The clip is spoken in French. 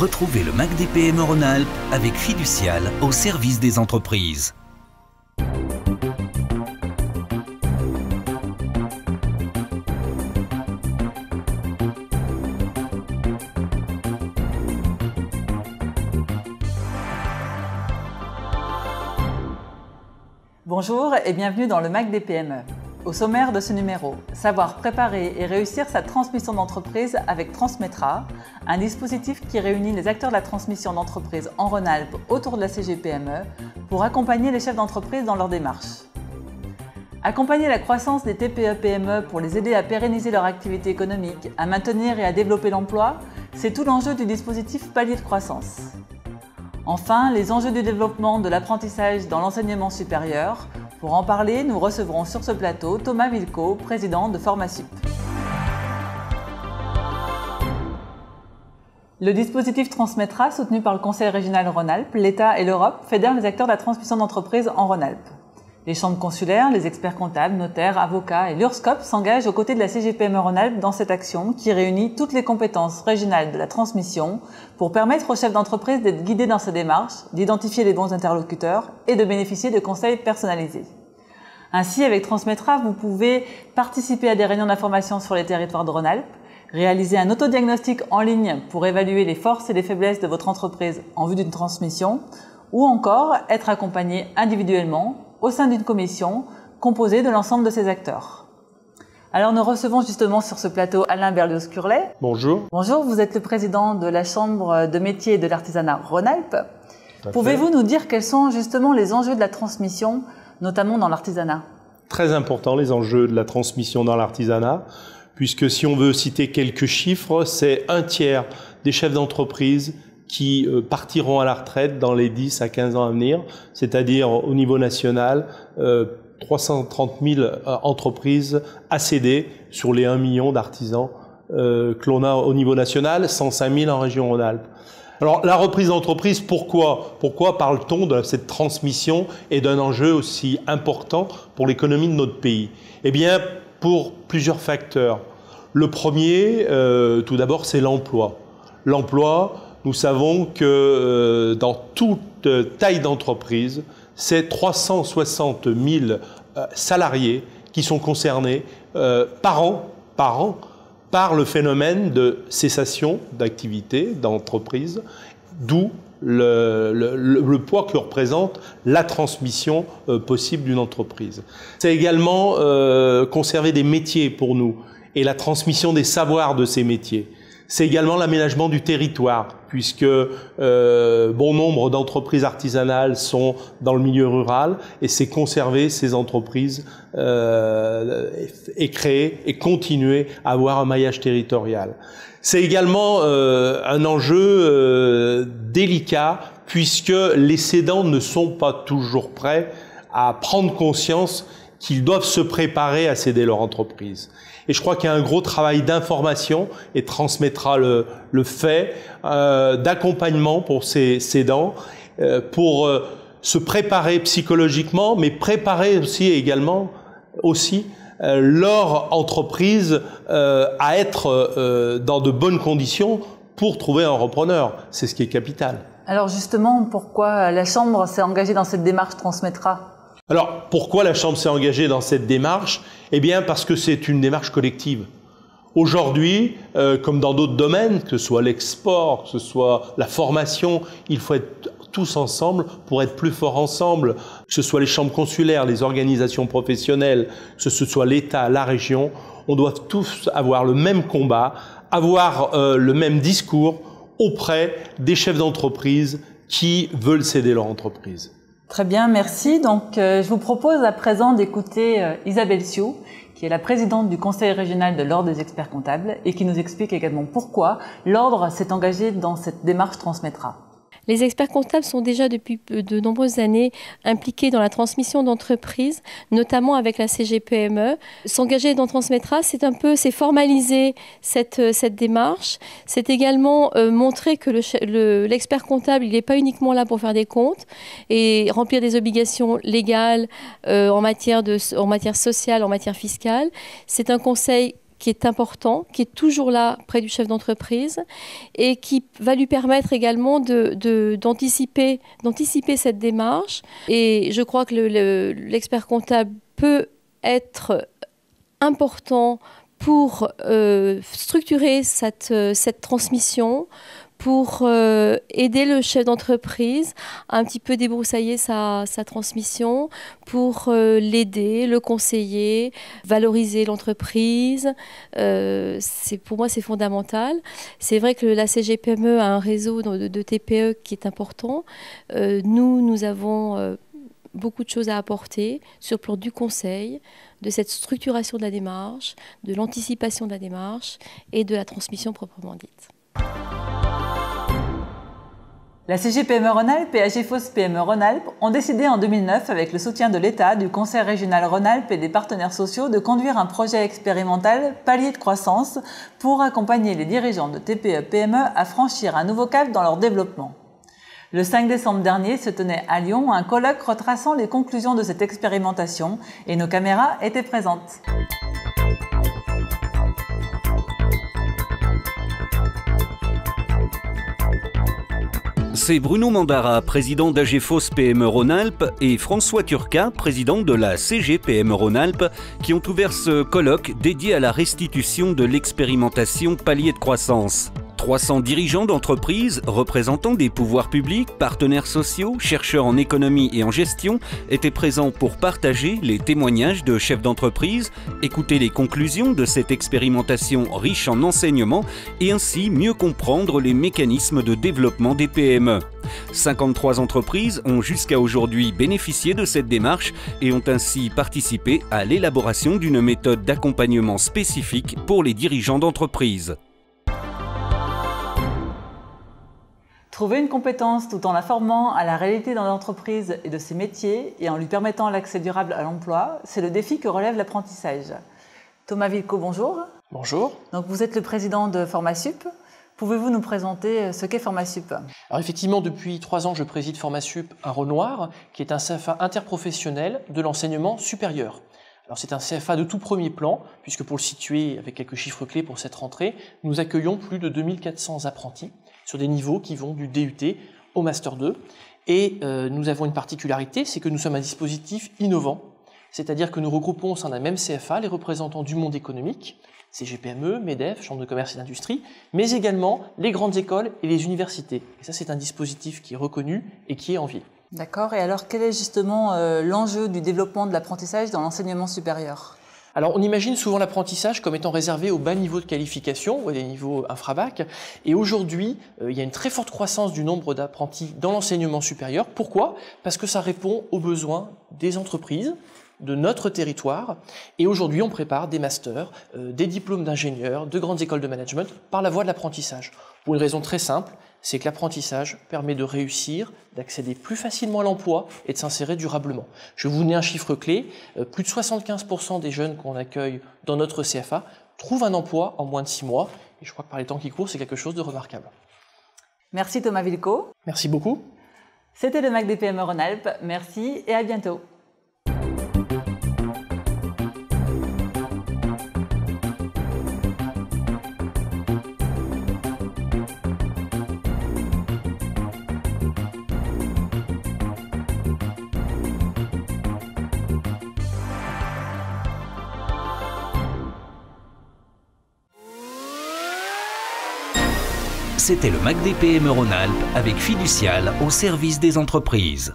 Retrouvez le MAC des PME Rhône-Alpes avec Fiducial au service des entreprises. Bonjour et bienvenue dans le MAC des PME. Au sommaire de ce numéro, savoir préparer et réussir sa transmission d'entreprise avec Transmetra, un dispositif qui réunit les acteurs de la transmission d'entreprise en Rhône-Alpes autour de la CGPME pour accompagner les chefs d'entreprise dans leur démarche. Accompagner la croissance des TPE-PME pour les aider à pérenniser leur activité économique, à maintenir et à développer l'emploi, c'est tout l'enjeu du dispositif Palier de croissance. Enfin, les enjeux du développement de l'apprentissage dans l'enseignement supérieur. Pour en parler, nous recevrons sur ce plateau Thomas Vilco, président de Formasup. Le dispositif Transmetra, soutenu par le Conseil régional Rhône-Alpes, l'État et l'Europe, fédère les acteurs de la transmission d'entreprise en Rhône-Alpes. Les chambres consulaires, les experts comptables, notaires, avocats et l'URSSCOP s'engagent aux côtés de la CGPME Rhône-Alpes dans cette action qui réunit toutes les compétences régionales de la transmission pour permettre aux chefs d'entreprise d'être guidés dans ces démarches, d'identifier les bons interlocuteurs et de bénéficier de conseils personnalisés. Ainsi, avec Transmetra, vous pouvez participer à des réunions d'information sur les territoires de Rhône-Alpes, réaliser un autodiagnostic en ligne pour évaluer les forces et les faiblesses de votre entreprise en vue d'une transmission, ou encore être accompagné individuellement au sein d'une commission composée de l'ensemble de ces acteurs. Alors nous recevons justement sur ce plateau Alain Berlioz-Curlet. Bonjour. Bonjour, vous êtes le président de la Chambre de métiers et de l'artisanat Rhône-Alpes. Pouvez-vous nous dire quels sont justement les enjeux de la transmission, notamment dans l'artisanat? Très important les enjeux de la transmission dans l'artisanat, puisque si on veut citer quelques chiffres, c'est 1/3 des chefs d'entreprise qui partiront à la retraite dans les 10 à 15 ans à venir, c'est-à-dire au niveau national, 330 000 entreprises à céder sur les 1 million d'artisans que l'on a au niveau national, 105 000 en région Rhône-Alpes. Alors la reprise d'entreprise, pourquoi parle-t-on de cette transmission et d'un enjeu aussi important pour l'économie de notre pays? Eh bien, pour plusieurs facteurs. Le premier, tout d'abord, c'est l'emploi. L'emploi, nous savons que dans toute taille d'entreprise, c'est 360 000 salariés qui sont concernés par an par le phénomène de cessation d'activité d'entreprise, d'où le poids que représente la transmission possible d'une entreprise. C'est également conserver des métiers pour nous et la transmission des savoirs de ces métiers. C'est également l'aménagement du territoire, puisque bon nombre d'entreprises artisanales sont dans le milieu rural, et c'est conserver ces entreprises et créer et continuer à avoir un maillage territorial. C'est également un enjeu délicat, puisque les cédants ne sont pas toujours prêts à prendre conscience qu'ils doivent se préparer à céder leur entreprise. Et je crois qu'il y a un gros travail d'information, et Transmetra le fait, d'accompagnement pour ces cédants, pour se préparer psychologiquement, mais préparer aussi leur entreprise à être dans de bonnes conditions pour trouver un repreneur. C'est ce qui est capital. Alors justement, pourquoi la Chambre s'est engagée dans cette démarche Transmetra ? Alors, pourquoi la Chambre s'est engagée dans cette démarche? Eh bien, parce que c'est une démarche collective. Aujourd'hui, comme dans d'autres domaines, que ce soit l'export, que ce soit la formation, il faut être tous ensemble pour être plus forts ensemble. Que ce soit les chambres consulaires, les organisations professionnelles, que ce soit l'État, la région, on doit tous avoir le même combat, avoir le même discours auprès des chefs d'entreprise qui veulent céder leur entreprise. Très bien, merci. Donc, je vous propose à présent d'écouter Isabelle Sioux, qui est la présidente du Conseil régional de l'Ordre des experts comptables et qui nous explique également pourquoi l'Ordre s'est engagé dans cette démarche Transmetra. Les experts comptables sont déjà depuis de nombreuses années impliqués dans la transmission d'entreprises, notamment avec la CGPME. S'engager dans Transmetra, c'est formaliser cette démarche. C'est également montrer que l'expert comptable, il n'est pas uniquement là pour faire des comptes et remplir des obligations légales en matière sociale, en matière fiscale. C'est un conseil qui est important, qui est toujours là près du chef d'entreprise et qui va lui permettre également d'anticiper cette démarche. Et je crois que l'expert comptable peut être important pour structurer cette transmission, pour aider le chef d'entreprise à un petit peu débroussailler sa transmission, pour l'aider, le conseiller, valoriser l'entreprise. Pour moi, c'est fondamental. C'est vrai que la CGPME a un réseau de TPE qui est important. Nous avons beaucoup de choses à apporter sur le plan du conseil, de cette structuration de la démarche, de l'anticipation de la démarche et de la transmission proprement dite. La CGPME Rhône-Alpes et AGFOS PME Rhône-Alpes ont décidé en 2009, avec le soutien de l'État, du Conseil régional Rhône-Alpes et des partenaires sociaux, de conduire un projet expérimental palier de croissance pour accompagner les dirigeants de TPE-PME à franchir un nouveau cap dans leur développement. Le 5 décembre dernier se tenait à Lyon un colloque retraçant les conclusions de cette expérimentation et nos caméras étaient présentes. C'est Bruno Mandara, président d'AGFOS PME Rhône-Alpes, et François Turcat, président de la CGPME Rhône-Alpes, qui ont ouvert ce colloque dédié à la restitution de l'expérimentation palier de croissance. 300 dirigeants d'entreprises, représentants des pouvoirs publics, partenaires sociaux, chercheurs en économie et en gestion étaient présents pour partager les témoignages de chefs d'entreprise, écouter les conclusions de cette expérimentation riche en enseignements et ainsi mieux comprendre les mécanismes de développement des PME. 53 entreprises ont jusqu'à aujourd'hui bénéficié de cette démarche et ont ainsi participé à l'élaboration d'une méthode d'accompagnement spécifique pour les dirigeants d'entreprise. Trouver une compétence tout en la formant à la réalité dans l'entreprise et de ses métiers et en lui permettant l'accès durable à l'emploi, c'est le défi que relève l'apprentissage. Thomas Vilco, bonjour. Bonjour. Donc vous êtes le président de Formasup. Pouvez-vous nous présenter ce qu'est Formasup ? Alors effectivement, depuis 3 ans, je préside Formasup à Renoir, qui est un CFA interprofessionnel de l'enseignement supérieur. Alors c'est un CFA de tout premier plan, puisque pour le situer avec quelques chiffres clés pour cette rentrée, nous accueillons plus de 2400 apprentis sur des niveaux qui vont du DUT au Master 2. Et nous avons une particularité, c'est que nous sommes un dispositif innovant, c'est-à-dire que nous regroupons au sein d'un même CFA les représentants du monde économique, CGPME, MEDEF, Chambre de commerce et d'industrie, mais également les grandes écoles et les universités. Et ça, c'est un dispositif qui est reconnu et qui est envié. D'accord. Et alors, quel est justement l'enjeu du développement de l'apprentissage dans l'enseignement supérieur ? Alors, on imagine souvent l'apprentissage comme étant réservé aux bas niveaux de qualification ou à des niveaux infra-bac. Et aujourd'hui, il y a une très forte croissance du nombre d'apprentis dans l'enseignement supérieur. Pourquoi ? Parce que ça répond aux besoins des entreprises, de notre territoire. Et aujourd'hui, on prépare des masters, des diplômes d'ingénieurs, de grandes écoles de management par la voie de l'apprentissage. Pour une raison très simple, c'est que l'apprentissage permet de réussir, d'accéder plus facilement à l'emploi et de s'insérer durablement. Je vais vous donner un chiffre clé. Plus de 75% des jeunes qu'on accueille dans notre CFA trouvent un emploi en moins de 6 mois. Et je crois que par les temps qui courent, c'est quelque chose de remarquable. Merci Thomas Vilco. Merci beaucoup. C'était le MAC des PME Rhône-Alpes. Merci et à bientôt. C'était le MAC des PME Rhône-Alpes avec Fiducial au service des entreprises.